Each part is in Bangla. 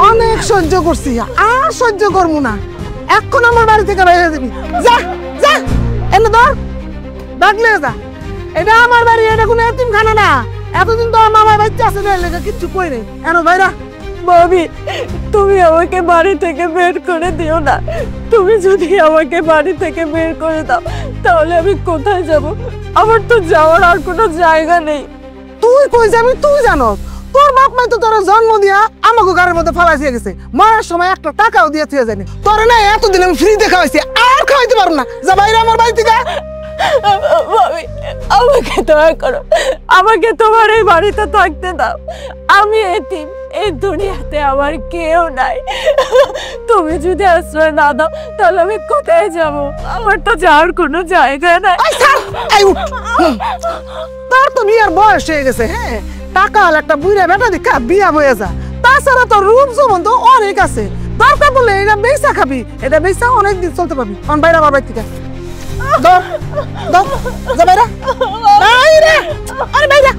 অনেক সহ্য করছি, আর সহ্য করবো না। এখন আমার বাড়ি থেকে বাইরে দিবি। যা যা, এনে ধর, ডাকলে যা। এটা আমার বাড়ি, এটা কোনো এতিমখানা না। এতদিন তো আমার মামার বাচ্চা আছে, লেখা কিচ্ছু কই নেই। এনো ভাইরা, ভাবি তুমি আমাকে বাড়ি থেকে বের করে দিও না। তুমি যদি আমাকে বাড়ি থেকে বের করে দাও তাহলে আমি কোথায় যাব? আমার তো যাওয়ার আর কোনো জায়গা নেই। তুই কই যাবি তুই জানো? তোর বাপ মাই তো তোর জন্ম দিয়া আমাকে গাড়ির মধ্যে ফালাই দিয়ে গেছে, মরার সময় একটা টাকাও দিয়ে থুয়ে যায়নি। তোর না এতদিন আমি ফ্রিতে খাওয়াইছি, আর খাওয়াইতে পারবো না। যা বাইরে আমার বাড়ি থেকে। ভাবি আমাকে দয়া করো, আমাকে তোমার এই বাড়িতে থাকতে দাও। আমি এতিম, এই দুনিয়াতে আমার কেউ নাই। তুমি যদি আশ্রয় না দাও তাহলে আমি কোথায় যাব? আমার তো যাওয়ার কোনো জায়গা নাই। এই ছাড়, এই উঠ। তোর তো বিয়ার বয়স হয়ে গেছে। হ্যাঁ, টাকা হলে একটা বুড়া বেটা দেখা বিয়া বয়ে যা। তাছাড়া তোর রূপ যৌবন তো অনেক আছে। দরকার বললে এটা বেচা খাবি, এটা বেচা অনেকদিন চলতে পারবি। অন বাইরে আমার বাড়ি থেকে ধর ধর, যা বাইরে বাইরে, আরে বাইরে।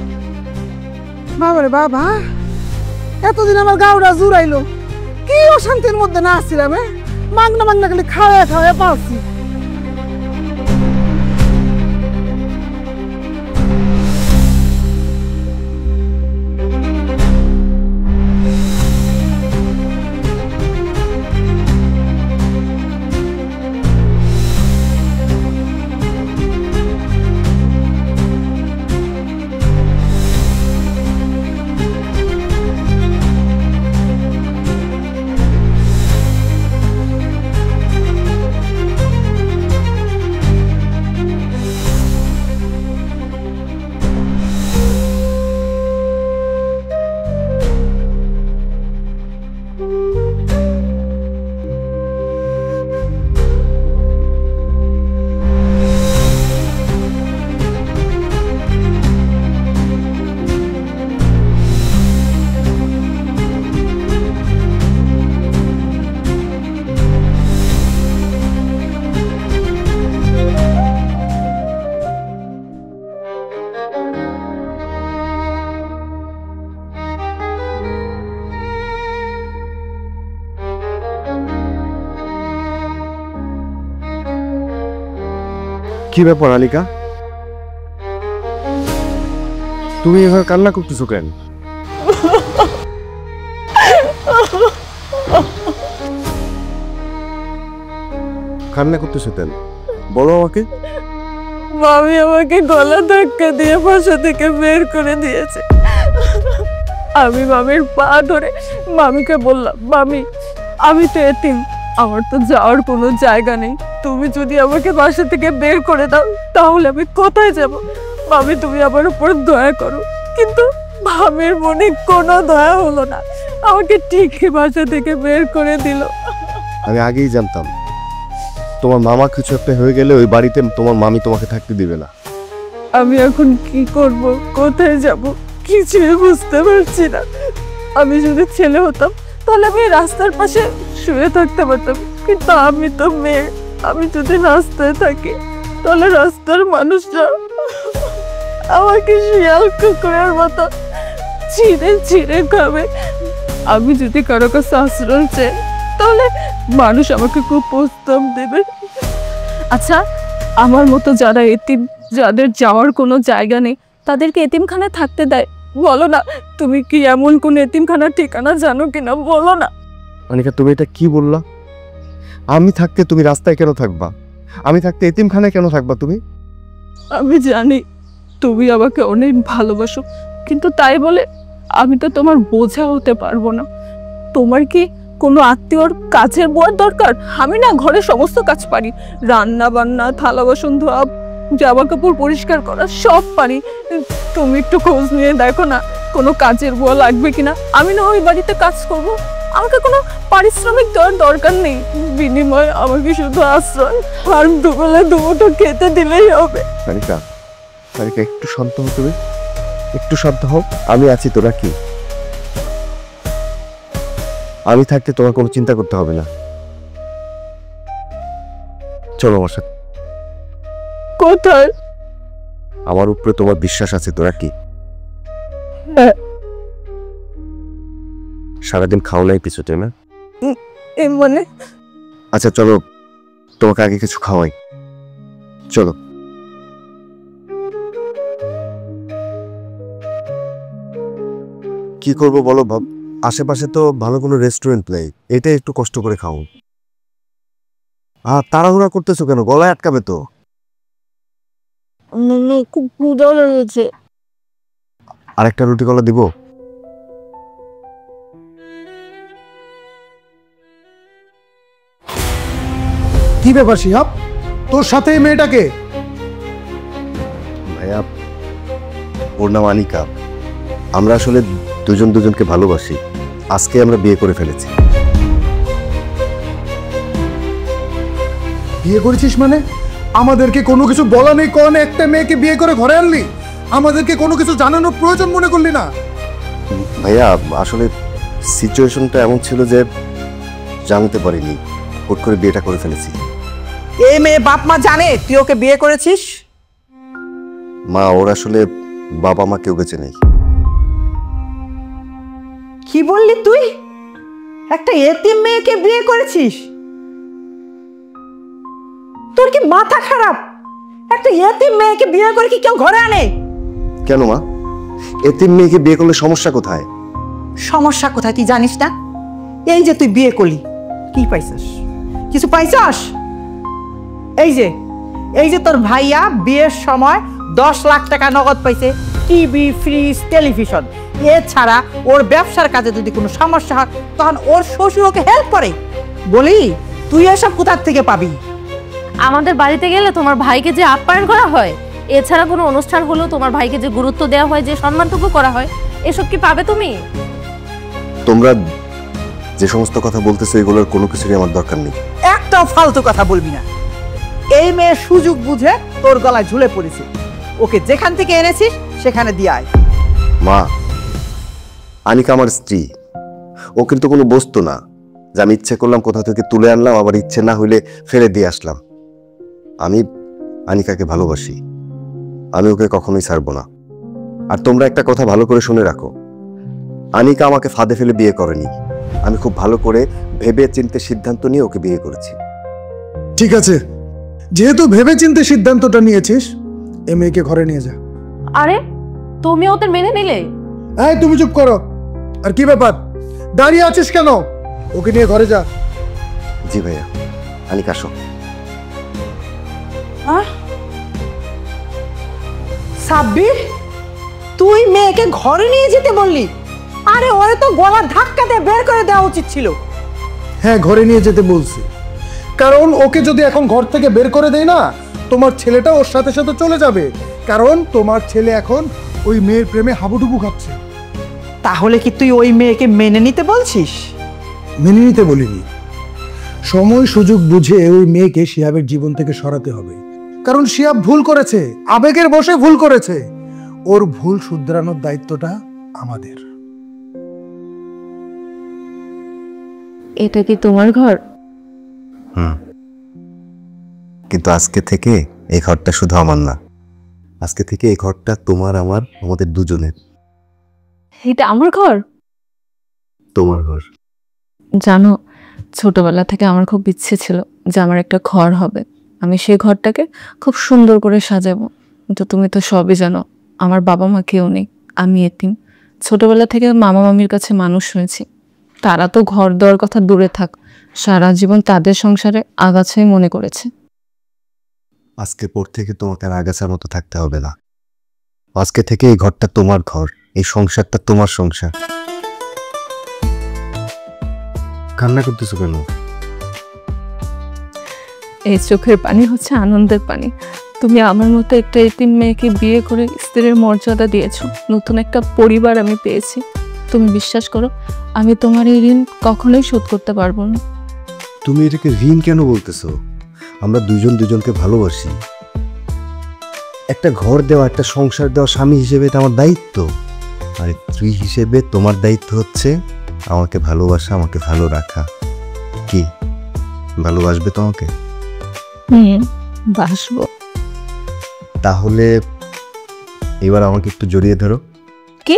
বাবারে বাবা, এতদিন আমার গাউরা জুড়াইলো, কি অশান্তির মধ্যে না আসছিলাম। মাগনা মাগনা খালি খাওয়া খাওয়া পাচ্ছি। কি ব্যাপার আলিকা, তুমি এভাবে কান্না করতেছো কেন? কান্না করতেছো কেন বলো আমাকে। মামি আমাকে গলা ধাক্কা দিয়ে বাসা থেকে বের করে দিয়েছে। আমি মামির পা ধরে মামিকে বললাম, মামি আমি তো এতিম, আমার তো যাওয়ার কোনো জায়গা নেই। তুমি যদি আমাকে বাসা থেকে বের করে দাও তাহলে আমি কোথায় যাব? মামি তুমি আমার উপর দয়া করো। কিন্তু মামির মনে কোনো দয়া হলো না, আমাকে ঠিকই বাসা থেকে বের করে দিল। আমি আগেই জানতাম তোমার মামা কিছু একটা হয়ে গেলে ওই বাড়িতে তোমার মামি তোমাকে থাকতে দিবে না। আমি এখন কি করব, কোথায় যাব, কিছুই বুঝতে পারছি না। আমি যদি ছেলে হতাম তাহলে আমি রাস্তার পাশে শুয়ে থাকতে পারতাম, কিন্তু আমি তো মেয়ে। আমি যদি রাস্তায় থাকি তাহলে রাস্তার মানুষরা আমাকে শিয়াল কুকুরের মতো ছিঁড়ে ছিঁড়ে খাবে। আমি যদি কারো কাছে আশ্রয় চাই তাহলে মানুষ আমাকে খুব প্রস্তাব দেবে। আচ্ছা, আমার মতো যারা এতিম, যাদের যাওয়ার কোনো জায়গা নেই, তাদেরকে এতিমখানায় থাকতে দেয়? বলো না, তুমি কি এমন কোন এতিমখানার ঠিকানা জানো কিনা, বলো না। আনিকা তুমি এটা কি বললা? আমি থাকতে তুমি রাস্তায় কেন থাকবা? আমি থাকতে এতিমখানায় কেন থাকবা তুমি? আমি জানি তুমি আমাকে অনেক ভালোবাসো, কিন্তু তাই বলে আমি তো তোমার বোঝা হতে পারবো না। তোমার কি কোনো আত্মীয়র কাছের বউয়ের দরকার? আমি না ঘরে সমস্ত কাজ পারি, রান্না বান্না, থালা বাসন ধোয়া, জামা কাপড় পরিষ্কার করা সব পারি। তুমি একটু খোঁজ নিয়ে দেখো না কোনো কাজের বুয়া লাগবে কিনা। আমি না ওই বাড়িতে কাজ করব, আমাকে কোনো পারিশ্রমিক দেওয়ার দরকার নেই। বিনিময়ে আমাকে শুধু আশ্রয় আর দুবেলা দুমুঠো খেতে দিলেই হবে। আনিকা, আনিকা একটু শান্ত হও, তুমি একটু শান্ত হও। আমি আছি, তোরা কি? আমি থাকতে তোমার কোনো চিন্তা করতে হবে না। চলো আমার সাথে। কোথায়? আমার উপরে তোমার বিশ্বাস আছে, তোরা কি? হ্যাঁ। সারাদিন খাও নাই কিছুতে না? মানে আচ্ছা চলো, তোমাকে আগে কিছু খাওয়াই, চলো। কি করবো বলো বাব, আশেপাশে তো ভালো কোনো রেস্টুরেন্ট নেই, এটা একটু কষ্ট করে খাও। তাড়াহুড়া করতেছো কেন? গলায় আটকাবে তো। খুব ক্ষুধা লেগেছে। আরেকটা রুটি কলা দিব? কি ব্যাপার শিহাব, তোর সাথে এই মেয়েটাকে? ভাইয়া, ওর নাম আনিকা। আমরা আসলে দুজন দুজনকে ভালোবাসি, আজকে আমরা বিয়ে করে ফেলেছি। বিয়ে করেছিস মানে? আমাদেরকে কোনো কিছু বলা নেই, কোন একটা মেয়েকে বিয়ে করে ঘরে আনলি? আমাদেরকে কোনো কিছু জানানোর প্রয়োজন মনে করলি না? ভাইয়া আসলে সিচুয়েশনটা এমন ছিল যে জানতে পারিনি, হুট করে বিয়েটা করে ফেলেছি। এই মেয়ে বাপ মা জানে তুই ওকে বিয়ে করেছিস? মা, ওর আসলে বাবা মা কেউ বেঁচে নেই। কি বললি তুই? একটা এতিম মেয়েকে বিয়ে করেছিস? তোর কি মাথা খারাপ? একটা এতিম মেয়েকে বিয়ে করে কি কেউ ঘরে আনে? কেন মা, এতিম মেয়েকে বিয়ে করলে সমস্যা কোথায়? সমস্যা কোথায় তুই জানিস না? এই যে তুই বিয়ে করলি, কি পাইছস? কিছু পাইছস? এই যে তোর ভাইয়া বিয়ের সময় 10 লাখ টাকা নগদ পাইছে, টিভি, ফ্রিজ, টেলিভিশন। এছাড়া ওর ব্যবসার কাজে যদি কোনো সমস্যা হয় তখন ওর শ্বশুর ওকে হেল্প করে। বলি তুই এসব কোথার থেকে পাবি? আমাদের বাড়িতে গেলে তোমার ভাইকে যে আপ্যায়ন করা হয়, এছাড়া কোনো অনুষ্ঠান হলেও তোমার ভাইকে যে গুরুত্ব দেওয়া হয়, যে সম্মানটুকু করা হয়, এসব কি পাবে তুমি? তোমরা যে সমস্ত কথা বলতেছো এগুলোর কোনো কিছুরই আমার দরকার নেই। একটাও ফালতু কথা বলবি না। এই মেয়ের সুযোগ বুঝে তোর গলায় ঝুলে পড়েছে, ওকে যেখান থেকে এনেছিস সেখানে দিয়ে আয়। মা, আনিকা আমার স্ত্রী, ও কিন্তু কোনো বস্তু না যে আমি ইচ্ছে করলাম কোথা থেকে তুলে আনলাম, আবার ইচ্ছে না হইলে ফেলে দিয়ে আসলাম। আমি আনিকাকে ভালোবাসি, আমি ওকে কখনোই ছাড়বো না। আর তোমরা একটা কথা ভালো করে শুনে রাখো, আনিকা আমাকে ফাঁদে ফেলে বিয়ে করেনি, আমি খুব ভালো করে ভেবে চিন্তে সিদ্ধান্ত নিয়ে ওকে বিয়ে করেছি। ঠিক আছে, যেহেতু ভেবে চিন্তে সিদ্ধান্তটা নিয়েছিস, এই মেয়েকে ঘরে নিয়ে যা। আরে তুমি ওদের মেনে নিলে? এই তুমি চুপ করো। আর কি ব্যাপার, দাঁড়িয়ে আছিস কেন? ওকে নিয়ে ঘরে যা। জি ভাইয়া, আনিকা আসো। সাব্বির, তুই মেয়েকে ঘরে নিয়ে যেতে বললি? আরে ওরে তো গলার ধাক্কা দিয়ে বের করে দেওয়া উচিত ছিল। হ্যাঁ, ঘরে নিয়ে যেতে বলছি, কারণ ওকে যদি এখন ঘর থেকে বের করে দেই না, তোমার ছেলেটা ওর সাথে সাথে চলে যাবে। কারণ তোমার ছেলে এখন ওই মেয়ের প্রেমে হাবুডুবু খাচ্ছে। তাহলে কি তুই ওই মেয়েকে মেনে নিতে বলছিস? মেনে নিতে বলিনি, সময় সুযোগ বুঝে ওই মেয়েকে শিহাবের জীবন থেকে সরাতে হবে। কারণ শিহাব ভুল করেছে, আবেগের বশে ভুল করেছে। ওর ভুল শুধরানোর দায়িত্বটা আমাদের। এটা কি তোমার ঘর? কিন্তু আজকে থেকে এই ঘরটা শুধু আমার না, আজকে থেকে এই ঘরটা তোমার, আমার, আমাদের দুজনের। এটা আমার ঘর? তোমার ঘর। জানো, ছোটবেলা থেকে আমার খুব ইচ্ছে ছিল যে আমার একটা ঘর হবে, আমি সেই ঘরটাকে খুব সুন্দর করে সাজাবো। কিন্তু তুমি তো সবই জানো, আমার বাবা মা কেউ নেই, আমি এতিম। ছোটবেলা থেকে মামা মামির কাছে মানুষ হয়েছি, তারা তো ঘর দেওয়ার কথা দূরে থাক, সারা জীবন তাদের সংসারে আগাছাই মনে করেছে। আজকের পর থেকে তোমাকে আর আগাছার মতো থাকতে হবে না। আজকে থেকে এই ঘরটা তোমার ঘর, এই সংসারটা তোমার সংসার। কান্না করতেছো কেন? এই চোখের পানি হচ্ছে আনন্দের পানি। তুমি আমার মতো একটা এতিম মেয়েকে বিয়ে করে স্ত্রীর মর্যাদা দিয়েছো, নতুন একটা পরিবার আমি পেয়েছি। তুমি বিশ্বাস করো, আমি তোমার এই ঋণ কখনোই শোধ করতে পারবো না। তুমি এটাকে ঋণ কেন বলতেছো? আমরা দুজন দুজনকে ভালোবাসি। একটা ঘর দেওয়া, একটা সংসার দেওয়া স্বামী হিসেবে এটা আমার দায়িত্ব, আর স্ত্রী হিসেবে তোমার দায়িত্ব হচ্ছে আমাকে ভালোবাসা, আমাকে ভালো রাখা। কি ভালোবাসবে তোমাকে? বাসবো। তাহলে এবার আমাকে একটু জড়িয়ে ধরো। কি?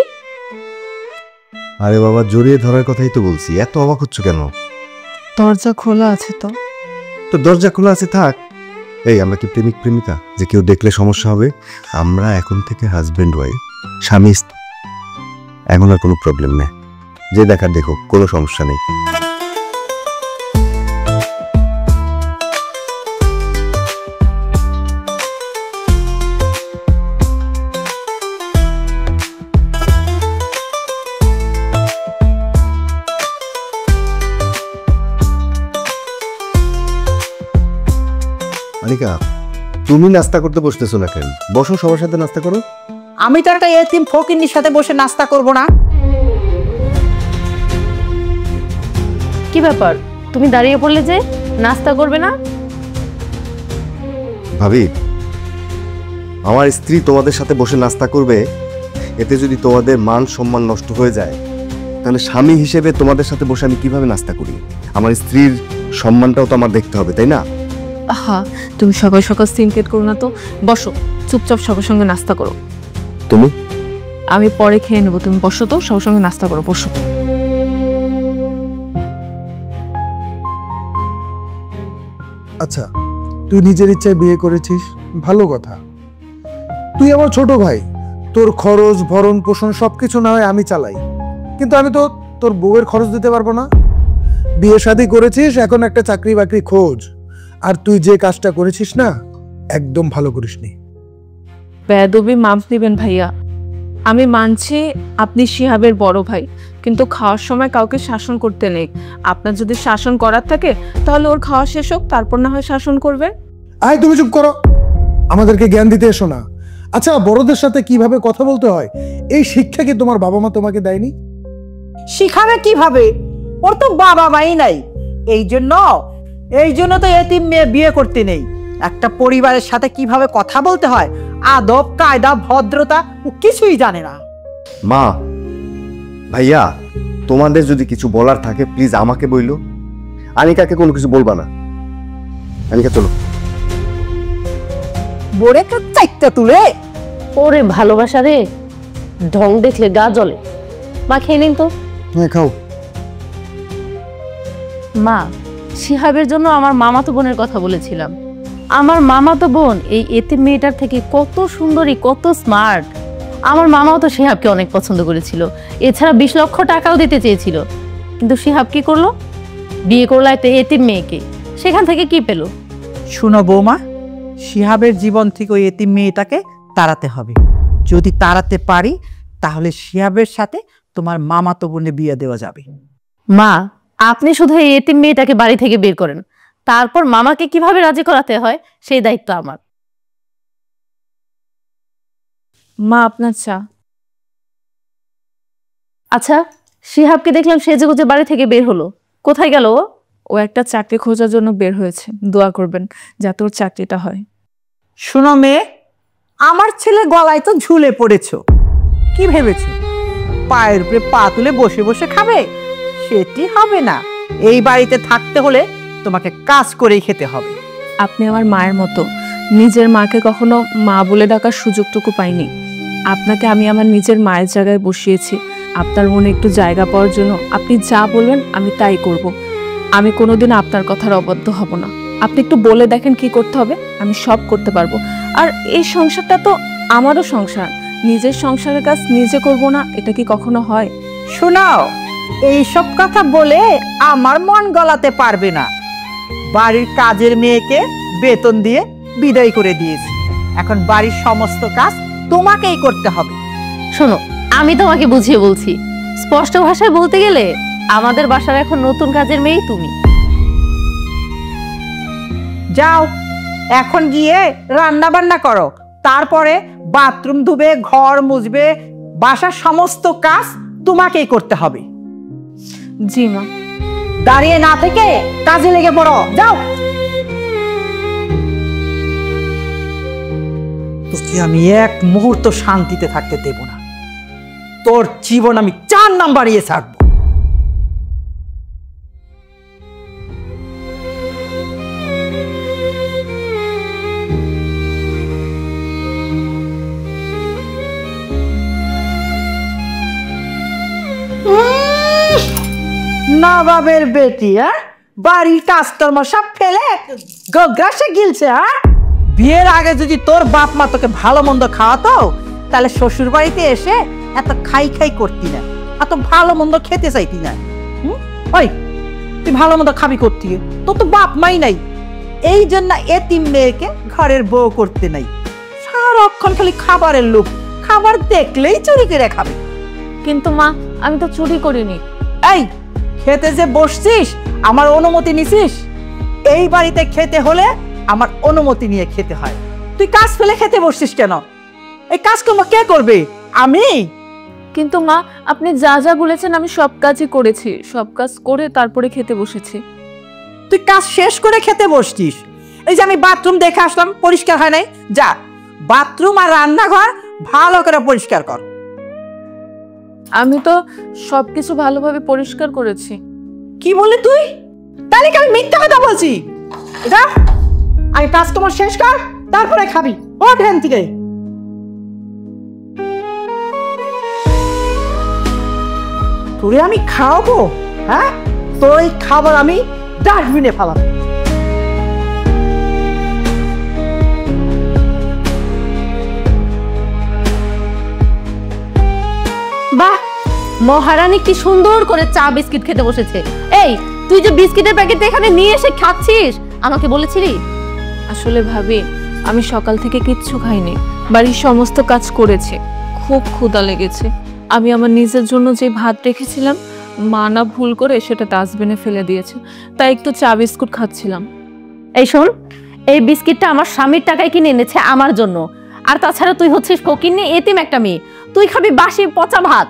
আরে বাবা, জড়িয়ে ধরার কথাই তো বলছি, এত অবাক হচ্ছ কেন? দরজা খোলা আছে তো। তো দরজা খোলা আছে থাক। এই আমরা কি প্রেমিক প্রেমিকা যে কেউ দেখলে সমস্যা হবে? আমরা এখন থেকে হাজবেন্ড ওয়াইফ, স্বামী স্ত্রী। এখন আর কোনো প্রবলেম নেই, যে দেখার দেখো, কোনো সমস্যা নেই। আনিকা, তুমি নাস্তা করতে বসতেছো না কেন? বসো, সবার সাথে নাস্তা করো। আমি তো একটা এতিম ফকিন্নির সাথে বসে নাস্তা করব না। কি ব্যাপার, তুমি দাঁড়িয়ে পড়লে যে? নাস্তা করবে না? ভাবি, আমার স্ত্রী তোমাদের সাথে বসে নাস্তা করবে, এতে যদি তোমাদের মান সম্মান নষ্ট হয়ে যায়, তাহলে স্বামী হিসেবে তোমাদের সাথে বসে আমি কিভাবে নাস্তা করি? আমার স্ত্রীর সম্মানটাও তো আমার দেখতে হবে, তাই না? হ্যাঁ, তুমি সকাল সকাল সিনকেট করো না তো। বসো, চুপচাপ সবার সঙ্গে নাস্তা করো। তুমি? আমি পরে খেয়ে নেবো, তুমি বসো তো, সবার সঙ্গে নাস্তা করো, বসো। আচ্ছা, তুই নিজের ইচ্ছায় বিয়ে করেছিস, ভালো কথা। তুই আমার ছোট ভাই, তোর খরচ ভরণ পোষণ সবকিছু না হয় আমি চালাই, কিন্তু আমি তো তোর বউয়ের খরচ দিতে পারবো না। বিয়ে শাদী করেছিস, এখন একটা চাকরি বাকরি খোঁজ। আর তুই যে কাজটা করেছিস না, একদম ভালো করিসনি। বেয়াদবি মাপ দিবেন ভাইয়া। আমি মানছি আপনি শিহাবের বড় ভাই, কিন্তু খাওয়ার সময় কাউকে শাসন করতে নেই। আপনার যদি শাসন করার থাকে তাহলে ওর খাওয়া শেষ হোক, তারপর না হয় শাসন করবে। আয়, তুমি চুপ করো, আমাদেরকে জ্ঞান দিতে এসো না। আচ্ছা, বড়দের সাথে কিভাবে কথা বলতে হয় এই শিক্ষা কি তোমার বাবা মা তোমাকে দেয়নি? শিখাবে কিভাবে? ওর তো বাবা মাই নাই। এই জন্য তো এতিম মেয়ে বিয়ে করতে নেই। একটা পরিবারের সাথে কিভাবে কথা বলতে হয়, আদব কায়দা ভদ্রতা, ও কিছুই জানে না। মা, ভাইয়া, তোমাদের যদি কিছু বলার থাকে প্লিজ আমাকে বইলো, আনিকাকে কোনো কিছু বলবা না। আনিকা চলো। বোরে একটা চাইটা তুলে। ওরে ভালোবাসা রে, ঢং দেখলে গা জ্বলে। মা খেয়ে নিন তো। হ্যাঁ, খাও। মা, শিহাবের জন্য আমার মামাতো বোনের কথা বলেছিলাম। আমার মামাতো বোন এই এতিম মেয়েটার থেকে কত সুন্দরী, কত স্মার্ট। আমার মামাও তো শিহাবকে অনেক পছন্দ করেছিল, এছাড়া 20 লক্ষ টাকাও দিতে চেয়েছিল। কিন্তু শিহাব কি করলো? বিয়ে করলো একটা এতিম মেয়েকে। সেখান থেকে কি পেল? শুনো বৌমা, শিহাবের জীবন থেকে ওই এতিম মেয়েটাকে তাড়াতে হবে। যদি তাড়াতে পারি তাহলে শিহাবের সাথে তোমার মামাতো বোনে বিয়ে দেওয়া যাবে। মা, আপনি শুধু এই এতিম মেয়েটাকে বাড়ি থেকে বের করেন, তারপর মামাকে কিভাবে রাজি করাতে হয় সেই দায়িত্ব আমার। মা, আপনার চা। আচ্ছা, শিহাবকে দেখলাম সেজেগুজে বাড়ি থেকে বের হলো, কোথায় গেল ও? ও একটা চাকরি খোঁজার জন্য বের হয়েছে। দোয়া করবেন যাতে ওর চাকরিটা হয়। শুনো মেয়ে, আমার ছেলে গলায় তো ঝুলে পড়েছো। কি ভেবেছো পায়ের উপরে পা তুলে বসে বসে খাবে? সেটি হবে না। এই বাড়িতে থাকতে হলে তোমাকে কাজ করেই খেতে হবে। আপনি আমার মায়ের মতো, নিজের মাকে কখনো মা বলে ডাকার সুযোগটুকু পাইনি। আপনাকে আমি আমার নিজের মায়ের জায়গায় বসিয়েছি। আপনার মনে একটু জায়গা পাওয়ার জন্য আপনি যা বলবেন আমি তাই করব। আমি কোনোদিন আপনার কথার অবাধ্য হব না। আপনি একটু বলে দেখেন কি করতে হবে, আমি সব করতে পারবো। আর এই সংসারটা তো আমারও সংসার, নিজের সংসারের কাজ নিজে করব না, এটা কি কখনো হয়? শোনাও, এইসব কথা বলে আমার মন গলাতে পারবে না। বাড়ির কাজের মেয়েকে বেতন দিয়ে বিদায় করে দিয়েছি, এখন বাড়ির সমস্ত কাজ তোমাকেই করতে হবে। শোনো, আমি তোমাকে বুঝিয়ে বলছি। স্পষ্ট ভাষায় বলতে গেলে আমাদের বাসার এখন নতুন কাজের মেয়ে তুমি। যাও, এখন গিয়ে রান্না বান্না করো, তারপরে বাথরুম ধুবে, ঘর মুছবে, বাসার সমস্ত কাজ তোমাকেই করতে হবে। জি মা। দাঁড়িয়ে না থেকে কাজে লেগে পড়ো, যাও। তোকে আমি এক মুহূর্ত শান্তিতে থাকতে দেব না। তোর জীবন আমি 4 নাম্বারিয়ে ছাড়বো। হুম নবাবের বেটি, হ্যাঁ? বাড়ির কাজকর্ম সব ফেলে গ্রাসে গিলছে। হ্যাঁ, বিয়ের আগে যদি তোর বাপ মা তোকে ভালো মন্দ খাওয়াতো, তাহলে শ্বশুর বাড়িতে এসে এত খাই খাই করতি না, এত ভালো মন্দ খেতে চাইতি না। ওই তুই ভালো মন্দ খাবি করতি, তোর তো বাপ মাই নাই। এই জন্য এতিম মেয়েকে ঘরের বউ করতে নাই। সারাক্ষণ খালি খাবারের লোভ, খাবার দেখলেই চুরি করে খাবে। কিন্তু মা, আমি তো চুরি করিনি। এই খেতে যে বসছিস, আমার অনুমতি নিছিস? এই বাড়িতে খেতে হলে আমার অনুমতি নিয়ে খেতে হয়। তুই কাজ ফেলে খেতে বসছিস কেন? এই কাজকর্ম কে করবে? আমি? কিন্তু মা, আপনি যা যা বলেছেন আমি সব কাজই করেছি, সব কাজ করে তারপরে খেতে বসেছি। তুই কাজ শেষ করে খেতে বসছিস? এই যে আমি বাথরুম দেখে আসলাম, পরিষ্কার হয় নাই। যা বাথরুম আর রান্নাঘর ভালো করে পরিষ্কার কর। আমি তো সবকিছু ভালোভাবে পরিষ্কার করেছি। কি বললি তুই? তাহলে কি আমি মিথ্যা কথা বলছি? যা আমি কাজ তোমার শেষ কর, তারপরে খাবি। ও ধ্যান থেকে তোরে আমি খাওয়াবো? হ্যাঁ, তোর এই খাবার আমি ডাস্টবিনে ফেলাবো। বাহ, মহারানী কি সুন্দর করে চা বিস্কিট খেতে বসেছে। এই, তুই যে বিস্কিটের প্যাকেট এখানে নিয়ে এসে খাচ্ছিস, আমাকে বলেছিলি? আসলে ভাবি, আমি সকাল থেকে কিচ্ছু খাইনি, বাড়ির সমস্ত কাজ করেছি, খুব ক্ষুধা লেগেছে। আমি আমার নিজের জন্য যে ভাত রেখেছিলাম, মা না ভুল করে সেটা ডাস্টবিনে ফেলে দিয়েছে, তাই একটু চা বিস্কুট খাচ্ছিলাম। এই শোন, এই বিস্কিটটা আমার স্বামীর টাকায় কিনে এনেছে আমার জন্য। আর তাছাড়া তুই হচ্ছিস ফকিন্নি এতিম একটা মেয়ে, তুই খাবি বাসি পচা ভাত।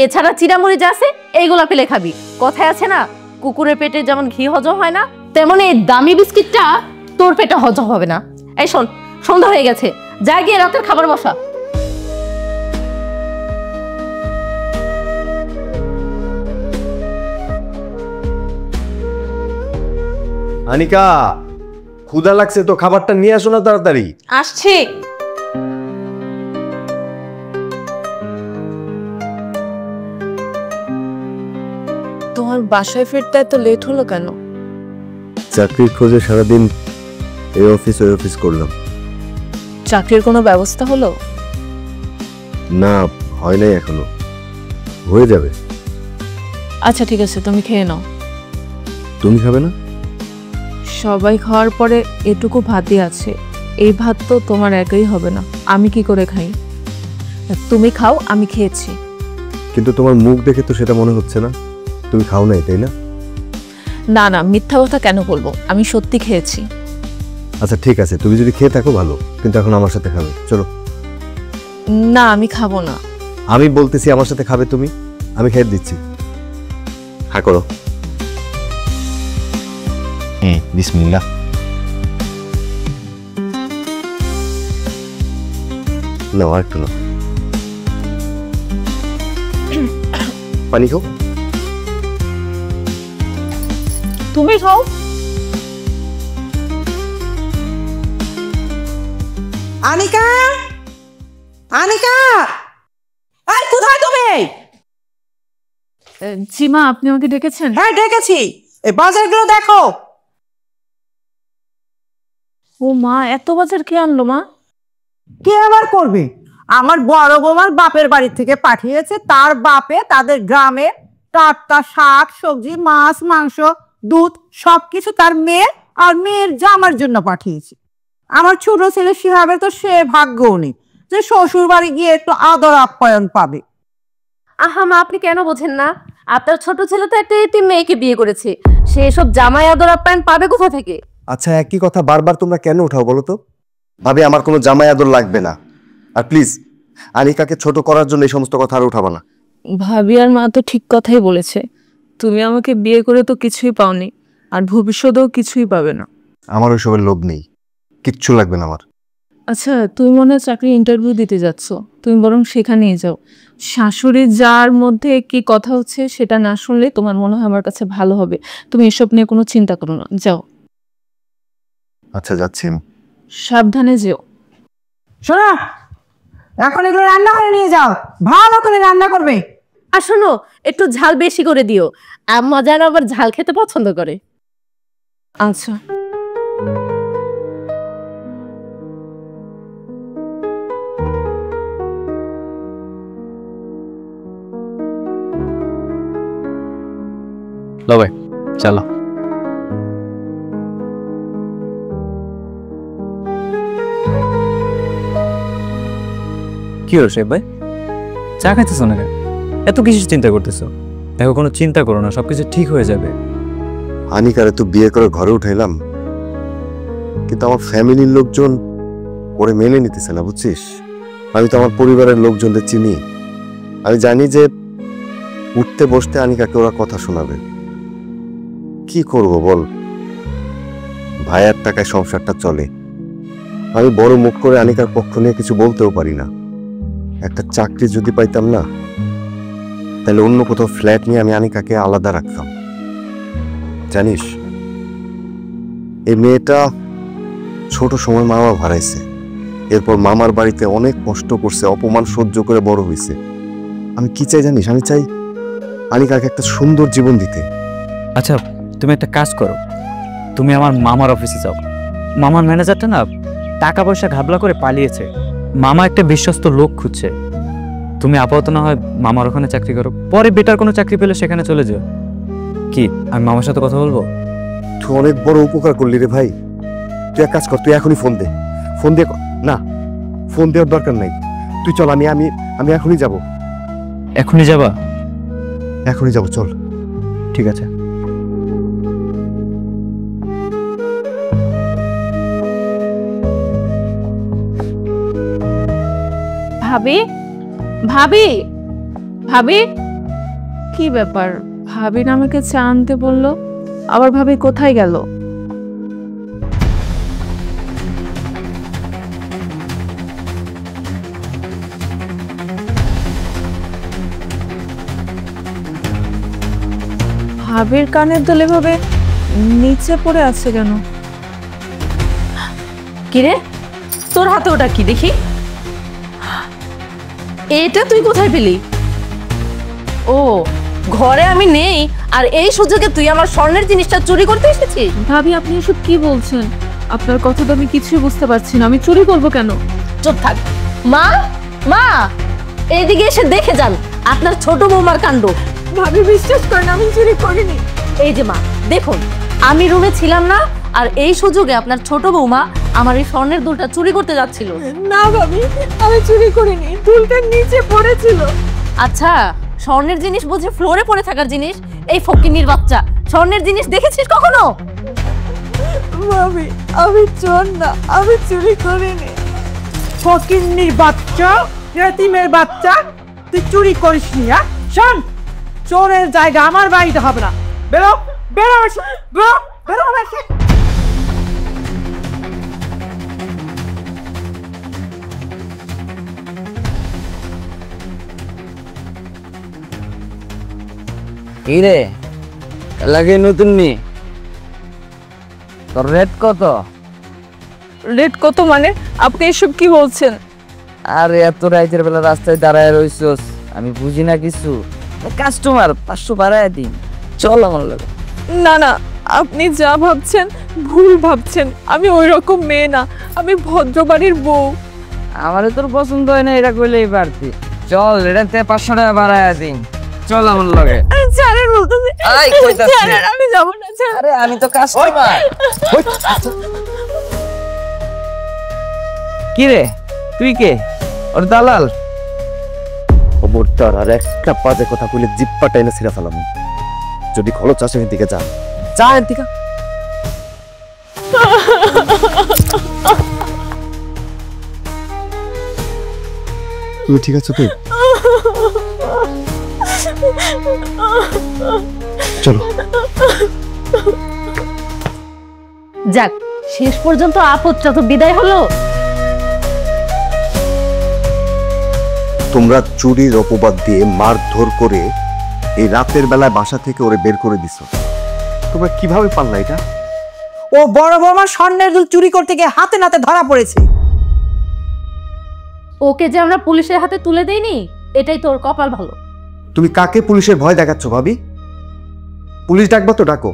এছাড়া চিড়ামুড়ি যা আছে এইগুলা পেলে খাবি। কথায় আছে না, কুকুরের পেটে যেমন ঘি হজম হয় না, তেমন এই দামি বিস্কিটটা তোর পেটে হজম হবে না। এই শোন, সন্ধ্যা হয়ে গেছে, যা গিয়ে রাতের খাবার বসা। আনিকা, ক্ষুধা লাগছে তো, খাবারটা নিয়ে আসো না তাড়াতাড়ি। আসছি। তোমার বাসায় ফিরতে এত লেট হলো কেন? চাকরির খোঁজে সারাদিন এই অফিস ওই অফিস করলাম। চাকরির কোনো ব্যবস্থা হলো? না, হয় নাই এখনো, হয়ে যাবে। আচ্ছা ঠিক আছে, তুমি খেয়ে নাও। তুমি খাবে না? সবাই খাওয়ার পরে এটুকু ভাতই আছে, এই ভাত তো তোমার একাই হবে না, আমি কি করে খাই? তুমি খাও, আমি খেয়েছি। কিন্তু তোমার মুখ দেখে তো সেটা মনে হচ্ছে না তুমি খাও নাই, তাই না? না না, মিথ্যা কথা কেন বলবো, আমি সত্যি খেয়েছি। আচ্ছা ঠিক আছে, তুমি যদি খেয়ে থাকো ভালো, কিন্তু এখন আমার সাথে খাবে, চলো। না, আমি খাবো না। আমি বলতেছি আমার সাথে খাবে তুমি, আমি খেয়ে দিচ্ছি। হ্যাঁ করো। বিসমিল্লাহ। না, আর একটু না, পানি খাও। তুমি খাও। আনিকা, আনিকা, এই কোথায় তুমি? জি মা, আপনি আমাকে ডেকেছেন? হ্যাঁ ডেকেছি, এই বাজারগুলো দেখো। ও মা, এত বাজার কে আনলো মা? কে আবার করবে? আমার বড় বৌমার বাপের বাড়ি থেকে পাঠিয়েছে, তার বাপে তাদের গ্রামে টাটকা শাক সবজি মাছ মাংস দুধ সবকিছু তার মেয়ে আর মেয়ের জামার জন্য পাঠিয়েছে। আমার ছোট ছেলে শিহাবের তো সে ভাগ্যও নেই যে শ্বশুর বাড়ি গিয়ে একটু আদর আপ্যায়ন পাবে। আহা মা, আপনি কেন বোঝেন না? আপনার ছোট ছেলে তো একটা এতিম মেয়েকে বিয়ে করেছে, সে সব জামাই আদর আপ্যায়ন পাবে কোথা থেকে? আচ্ছা, একই কথা বারবার তোমরা কেন উঠাও বলো তো? ভাবি, আমার কোনো জামাই আদর লাগবে না। আর প্লিজ, আনিকাকে ছোট করার জন্য এই সমস্ত কথা আর উঠাবা না। ভাবি আর মা তো ঠিক কথাই বলেছে, তুমি আমাকে বিয়ে করে তো কিছুই পাওনি, আর ভবিষ্যতেও কিছুই পাবে না। আমার ওইসবের লোভ নেই, কিচ্ছু লাগবে না আমার। আচ্ছা, তুমি মনে হয় চাকরি ইন্টারভিউ দিতে যাচ্ছ, তুমি বরং সেখানেই যাও। শাশুড়ি যার মধ্যে কি কথা হচ্ছে সেটা না শুনলে তোমার মনে হয় আমার কাছে ভালো হবে। তুমি এসব নিয়ে কোনো চিন্তা করো না, যাও। আচ্ছা, যাচ্ছি। সাবধানে যেও। শোনো, এখন এগুলো রান্না করে নিয়ে যাও, ভালো করে রান্না করবে। আর শোনো, একটু ঝাল বেশি করে দিও, আম্মা যেন আবার ঝাল খেতে পছন্দ করে। আচ্ছা। লো ভাই, চলো। কি হলো শেখ ভাই, চা খাইতেছো না? এত কিছু চিন্তা করতেছো? দেখো, কোনো চিন্তা করো না, সবকিছু ঠিক হয়ে যাবে। আনিকারে তো বিয়ে করে ঘরে উঠাইলাম, কিন্তু আমার ফ্যামিলির লোকজন ওরে মেনে নিতেছে না, বুঝছিস? আমি তো আমার পরিবারের লোকজনদের চিনি। আমি জানি যে উঠতে বসতে আনিকাকে ওরা কথা শোনাবে। কি করব বল, ভাইয়ার টাকায় সংসারটা চলে। আমি বড় মুখ করে আনিকার পক্ষ নিয়ে কিছু বলতেও পারি না। একটা চাকরি যদি পাইতাম না, তাহলে অন্য কোথাও ফ্ল্যাট নিয়ে আমি আনিকাকে আলাদা রাখতাম। জানিস, এই মেয়েটা ছোট সময় মা বাবা হারাইছে, এরপর মামার বাড়িতে অনেক কষ্ট করছে, অপমান সহ্য করে বড় হয়েছে। আমি কি চাই জানিস? আমি চাই আনিকাকে একটা সুন্দর জীবন দিতে। আচ্ছা, তুমি একটা কাজ করো, তুমি আমার মামার অফিসে যাও। মামার ম্যানেজারটা না টাকা পয়সা ঘাবলা করে পালিয়েছে, মামা একটা বিশ্বস্ত লোক খুঁজছে। তুমি আপাতত না হয় মামার ওখানে চাকরি করো, পরে বেটার কোনো চাকরি পেলে সেখানে চলে যাও। কি, আমি মামার সাথে কথা বলবো? তুই অনেক বড় উপকার করলি রে ভাই। তুই এক কাজ কর, তুই এখনই ফোন দে। ফোন দিয়ে না, ফোন দেওয়ার দরকার নাই, তুই চল। আমি আমি আমি এখনই যাব। এখনই যাবা? এখনই যাব, চল। ঠিক আছে। ভাবি, ভাবি, ভাবি, কি ব্যাপার? ভাবি না আমাকে চা আনতে বললো, আবার ভাবি কোথায় গেল? ভাবির কানের দোলে ভাবে নিচে পড়ে আছে কেন? কিরে, তোর হাতে ওটা কি দেখি? এটা তুই কোথায় পেলি? ও, ঘরে আমি নেই আর এই সুযোগে তুই আমার স্বর্ণের জিনিসটা চুরি করতে এসেছিস? ভাবি, আপনি এসব কি বলছেন? আপনার কথা তো আমি কিছুই বুঝতে পারছি না। আমি চুরি করব কেন? চুপ থাক। মা, মা, এইদিকে এসে দেখে যান আপনার ছোট বৌমার কাণ্ড। ভাবি, বিশ্বাস করেন আমি চুরি করিনি। এই যে মা, দেখুন, আমি রুমে ছিলাম না আর এই সুযোগে আপনার ছোট বৌমা আমার এই স্বর্ণের দুলটা চুরি করতে যাচ্ছিল। না ভাবি, আমি চুরি করিনি, দুলটা নিচে পড়েছিল। আচ্ছা, স্বর্ণের জিনিস বুঝে ফ্লোরে পড়ে থাকার জিনিস? এই ফকিন্নির বাচ্চা, স্বর্ণের জিনিস দেখেছিস কখনো? ভাবি, আমি চোর না, আমি চুরি করিনি। ফকিন্নির বাচ্চা, ইয়াতিমের বাচ্চা, তুই চুরি করিসনি? হ্যাঁ, শোন, চোরের জায়গা আমার বাড়িতে হবে না। বেরো, বেরো, বেরো, বেরো। কি রে, লাগে নতুন নি? তোর রেট কত? রেট কত মানে? আপনি এসব কি বলছেন? আরে এত রাইতের বেলা রাস্তায় দাঁড়ায় রইছস, আমি বুঝি না কিছু। কাস্টমার 500 বাড়ায় দিন, চল আমার লাগে। না না, আপনি যা ভাবছেন ভুল ভাবছেন। আমি ওই রকম মেয়ে না, আমি ভদ্র বাড়ির বউ। আমারে তোর পছন্দ হয় না এটা কইলেই পারতি। চল, এটাতে 500 টাকা বাড়ায় দিন, চল আমার লাগে। ছাড়েন বলতেছি, আই কইতাছি, ছাড়েন, আমি যাব না। আরে আমি তো কাস্টমার। কি রে, তুই কে? ওর দালাল? খবরদার আর একটা বাজে কথা কইলে জিপ্পা টাইনে ছিঁড়া ফেলাম। যদি খলো চাষের দিকে যা, যা এদিকে। তুমি ঠিক আছো তো? চলো। যাক, শেষ পর্যন্ত আপদটা তো বিদায় হলো। তোমরা চুরির অপবাদ দিয়ে মারধর করে এই রাতের বেলায় বাসা থেকে ওরে বের করে দিছো। তোমরা কিভাবে পারলা এটা? ও বড় বৌমা স্বর্ণের দুল চুরি করতে গিয়ে হাতে নাতে ধরা পড়েছে। ওকে যে আমরা পুলিশের হাতে তুলে দেইনি, এটাই তোর কপাল ভালো। তুমি কাকে পুলিশের ভয় দেখাচ্ছ ভাবি? পুলিশ ডাকবা তো ডাকো,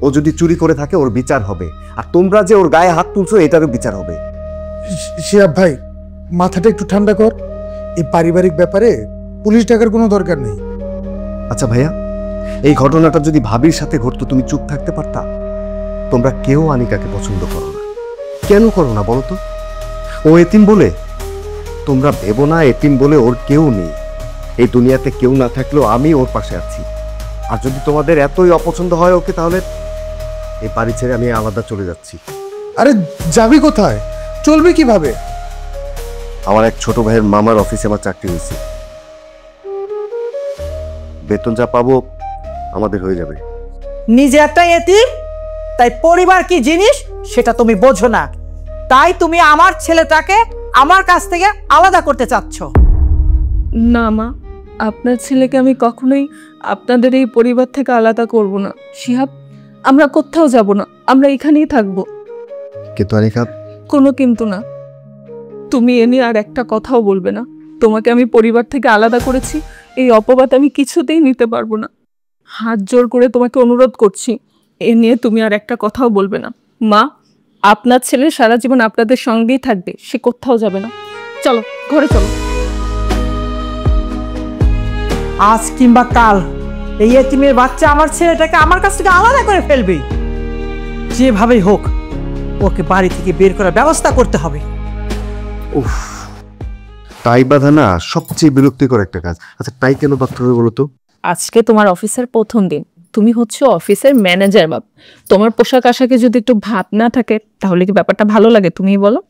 ও যদি চুরি করে থাকে ওর বিচার হবে, আর তোমরা যে ওর গায়ে হাত তুলছো এটারও বিচার হবে। শিহাব ভাই, মাথাটা একটু ঠান্ডা কর। এই পারিবারিক ব্যাপারে পুলিশ ডাকার কোনো দরকার নেই। আচ্ছা ভাইয়া, এই ঘটনাটা যদি ভাবির সাথে ঘটতো তুমি চুপ থাকতে পারতা? তোমরা কেউ আনিকাকে পছন্দ করো না, কেন করো না বলো তো? ও এতিম বলে? তোমরা ভেবো না এতিম বলে ওর কেউ নেই। এই দুনিয়াতে কেউ না থাকলেও আমি ওর পাশে আছি। আর যদি তোমাদের এতই অপছন্দ হয় ওকে, তাহলে এই বাড়ি ছেড়ে আমি আলাদা চলে যাচ্ছি। আরে যাবি কোথায়? চলবে কিভাবে? আমার এক ছোট ভাইয়ের মামার অফিসে আমার চাকরি হয়েছে, বেতন যা পাবো আমাদের হয়ে যাবে। নিজে একটা এতিম, তাই পরিবার কি জিনিস সেটা তুমি বোঝো না, তাই তুমি আমার ছেলেটাকে আমার কাছ থেকে আলাদা করতে চাচ্ছ। না মা, আপনার ছেলেকে আমি কখনোই আপনাদের এই পরিবার থেকে আলাদা করব না। শিহাব, আমরা কোথাও যাব না, আমরা এখানেই থাকবো। কিন্তু আনিকা, কোনো কিন্তু না। তুমি এ নিয়ে আর একটা কথাও বলবে না। তোমাকে আমি পরিবার থেকে আলাদা করেছি, এই অপবাদ আমি কিছুতেই নিতে পারবো না। হাত জোর করে তোমাকে অনুরোধ করছি, এ নিয়ে তুমি আর একটা কথাও বলবে না। মা, আপনার ছেলে সারা জীবন আপনাদের সঙ্গেই থাকবে, সে কোথাও যাবে না। চলো ঘরে চলো। আজ কিংবা কাল এই এতিমের বাচ্চা আমার ছেলেটাকে আমার কাছ থেকে আলাদা করে ফেলবে। যেভাবেই হোক ওকে বাড়ি থেকে বের করার ব্যবস্থা করতে হবে। উফ, টাই বাঁধা না সবচেয়ে বিরক্তিকর একটা কাজ। আচ্ছা টাই কেন বাঁধতে হবে বলো তো? আজকে তোমার অফিসের প্রথম দিন, তুমি হচ্ছে অফিসের ম্যানেজার বাপ। তোমার পোশাক আশাকে যদি একটু ভাব না থাকে তাহলে কি ব্যাপারটা ভালো লাগে? তুমিই বলো।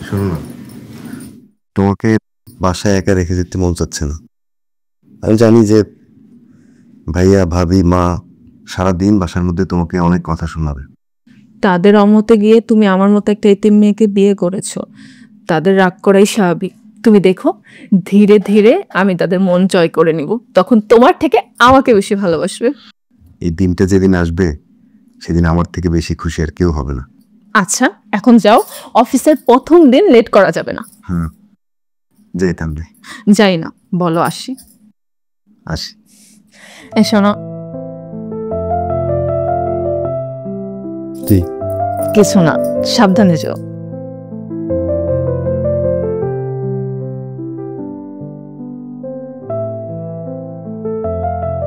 শোনো না, তোমাকে বাসায় একা রেখে যেতে মন চাচ্ছে না। আমি জানি যে ভাইয়া ভাবি মা সারাদিন বাসার মধ্যে তোমাকে অনেক কথা শোনাবে। তাদের অমতে গিয়ে তুমি আমার মতো একটা এতিম মেয়েকে বিয়ে করেছো, তাদের রাগ করাই স্বাভাবিক। তুমি দেখো ধীরে ধীরে আমি তাদের মন জয় করে নিব, তখন তোমার থেকে আমাকে বেশি ভালোবাসবে। এই দিনটা যেদিন আসবে সেদিন আমার থেকে বেশি খুশি আর কেউ হবে না। আচ্ছা এখন যাও, অফিসের প্রথম দিন লেট করা যাবে না। হ্যাঁ যেতাম রে। যাই না, বলো আসি। আসি। শোনো, কিছু না, সাবধানে যাও।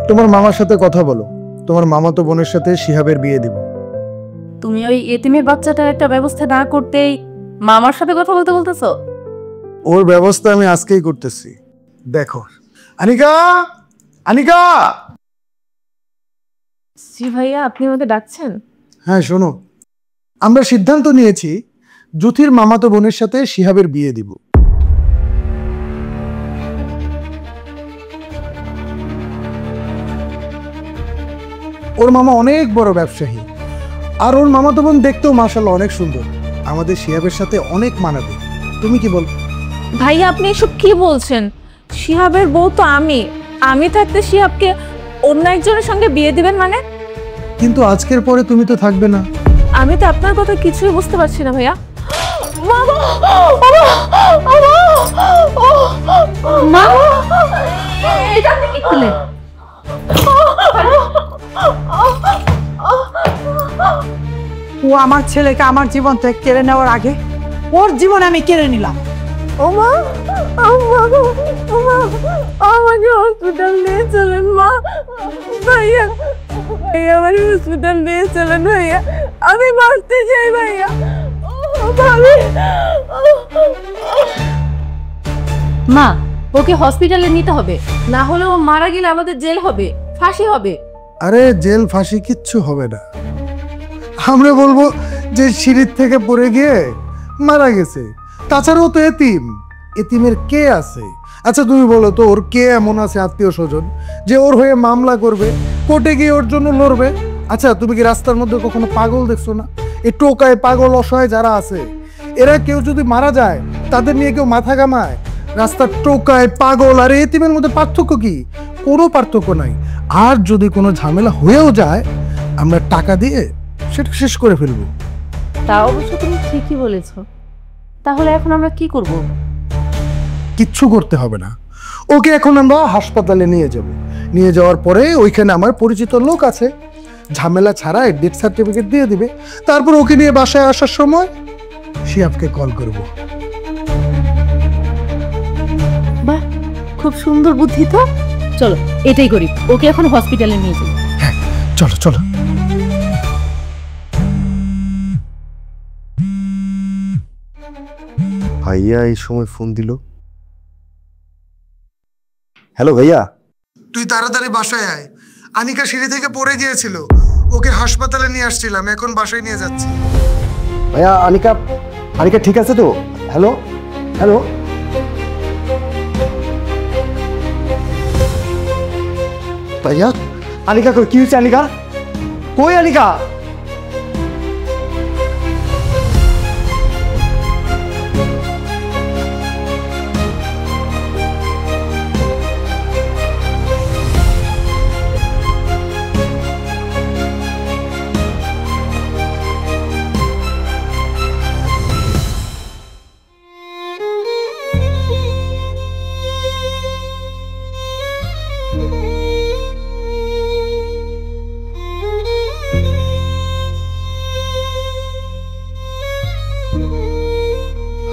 তোমার মামার সাথে কথা বলো, তোমার মামাতো বোনের সাথে শিহাবের বিয়ে দিব। তুমি ওই এতিমের বাচ্চাটার একটা ব্যবস্থা না করতেই মামার সাথে কথা বলতে বলতেছো? ওর ব্যবস্থা আমি আজকেই করতেছি। দেখো আনিকা, আনিকা। জি ভাইয়া, আপনি আমাকে ডাকছেন? হ্যাঁ শোনো, আমরা সিদ্ধান্ত নিয়েছি জ্যোতির মামাতো বোনের সাথে শিহাবের বিয়ে দিব। ওর মামা অনেক বড় ব্যবসায়ী, আর ওর মামাতো বোন দেখতেও মাশাআল্লাহ অনেক সুন্দর। আমাদের শিহাবের সাথে অনেক মানাবে। তুমি কি বল? ভাইয়া আপনি এসব কি বলছেন? শিহাবের বউ তো আমি থাকতে শিহাবকে অন্য একজনের সঙ্গে বিয়ে দিবেন মানে? কিন্তু আজকের পরে তুমি তো থাকবে না। আমি তো আপনার কথা কিছুই বুঝতে পারছি না ভাইয়া। এটা আপনি কি করলেন? ও আমার ছেলেকে আমার জীবন থেকে কেড়ে নেওয়ার আগে ওর জীবন আমি কেড়ে নিলাম। ওমা, আমাকে হসপিটাল নিয়ে চলেন মা। ভাইয়া আমার হসপিটাল নিয়ে চলেন ভাইয়া, আমি বাঁচতে চাই ভাইয়া। মা, ওকে হসপিটালে নিতে হবে, না হলে ও মারা গেলে আমাদের জেল হবে, ফাঁসি হবে। আরে জেল ফাঁসি কিচ্ছু হবে না। আমরা বলবো যে সিঁড়ির থেকে পড়ে গিয়ে মারা গেছে। তাছাড়াও তো এতিম, এতিমের কে আছে? আচ্ছা তুমি বলো তো, ওর কে এমন আছে আত্মীয় স্বজন যে ওর হয়ে মামলা করবে, কোর্টে গিয়ে ওর জন্য লড়বে? আচ্ছা তুমি কি রাস্তার মধ্যে কখনো পাগল দেখছো না? এই টোকায় পাগল অসহায় যারা আছে, এরা কেউ যদি মারা যায় তাদের নিয়ে কেউ মাথা ঘামায়? রাস্তার টোকায় পাগল আর এতিমের মধ্যে পার্থক্য কি? কোনো পার্থক্য নাই। আর যদি কোনো ঝামেলা হয়েও যায় আমরা টাকা দিয়ে সেটা শেষ করে ফেলবো। তা অবশ্য তুমি ঠিকই বলেছো। তাহলে এখন আমরা কি করব? কিচ্ছু করতে হবে না। ওকে এখন আমরা হাসপাতালে নিয়ে যাব। নিয়ে যাওয়ার পরে ওইখানে আমার পরিচিত লোক আছে, ঝামেলা ছাড়া ডেথ সার্টিফিকেট দিয়ে দিবে। তারপর ওকে নিয়ে বাসায় আসার সময় শিহাবকে কল করব। বাহ, খুব সুন্দর বুদ্ধি তো। চলো এটাই করি, ওকে এখন হসপিটালে নিয়ে যাই। চলো চলো। ভাইয়া এই সময় ফোন দিল। হ্যালো ভাইয়া। তুই তাড়াতাড়ি বাসায় আয়। আনিকা সিঁড়ি থেকে পড়ে গিয়েছিল, ওকে হাসপাতালে নিয়ে আসছিলাম, এখন বাসায় নিয়ে যাচ্ছি। ভাইয়া আনিকা, আনিকা ঠিক আছে তো? Hello hello. ভাইয়া আনিকা কই? কি হয়েছে আনিকা? কই আনিকা?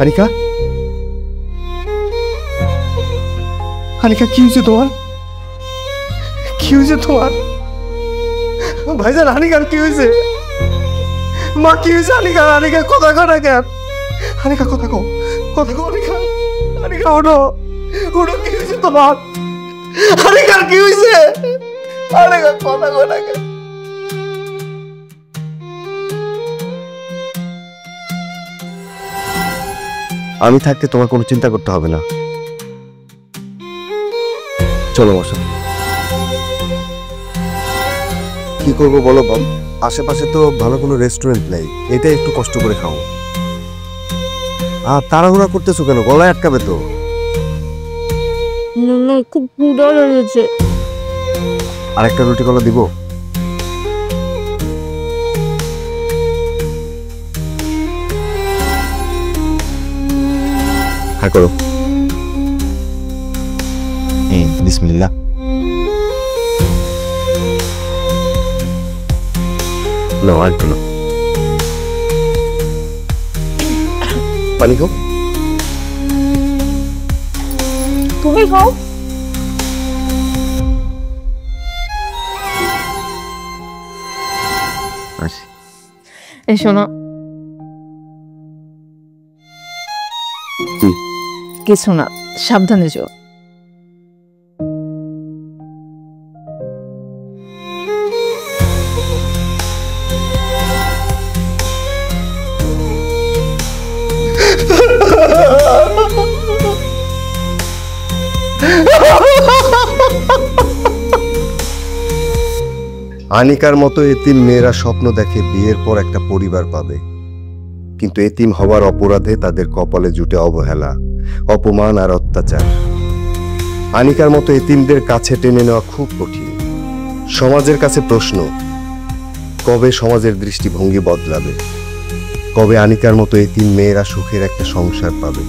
আনিকা, আনিকা কি হয়েছে তোমার? কি হয়েছে তোমার? ভাইজান আনিকার কি হয়েছে? মা কি হয়েছে আনিকার? আনিকা কথা কো না কেন? আনিকা কথা কো, কথা কো আনিকা। আনিকা ওঠো, ওঠো, কি হয়েছে তোমার? আনিকার কি হয়েছে? আনিকা কথা কো না কেন? আমি থাকতে তোমার কোনো চিন্তা করতে হবে না। চলো বসো। কি করবো বলো বাবা, আশেপাশে তো ভালো কোনো রেস্টুরেন্ট নেই, এটাই একটু কষ্ট করে খাও। আর তাড়াহুড়া করতেছো কেন? গলায় আটকাবে তো। খুব ক্ষুধা লেগেছে। আর একটা রুটি কলা দিব? হ্যাঁ করো। বিসমিল্লাহ। নাও আর একটু নাও। পানি খাও। তুমি খাও। আসি। এই শোনো, কিছু না, সাবধানে যাও। আনিকার মতো এতিম মেয়েরা স্বপ্ন দেখে বিয়ের পর একটা পরিবার পাবে, কিন্তু এতিম হওয়ার অপরাধে তাদের কপালে জুটে অবহেলা, অপমান আর অত্যাচার। আনিকার মতো এতিমদের কাছে টেনে নেওয়া খুব কঠিন। সমাজের কাছে প্রশ্ন, কবে সমাজের দৃষ্টিভঙ্গি বদলাবে? কবে আনিকার মতো এতিম মেয়েরা সুখের একটা সংসার পাবে?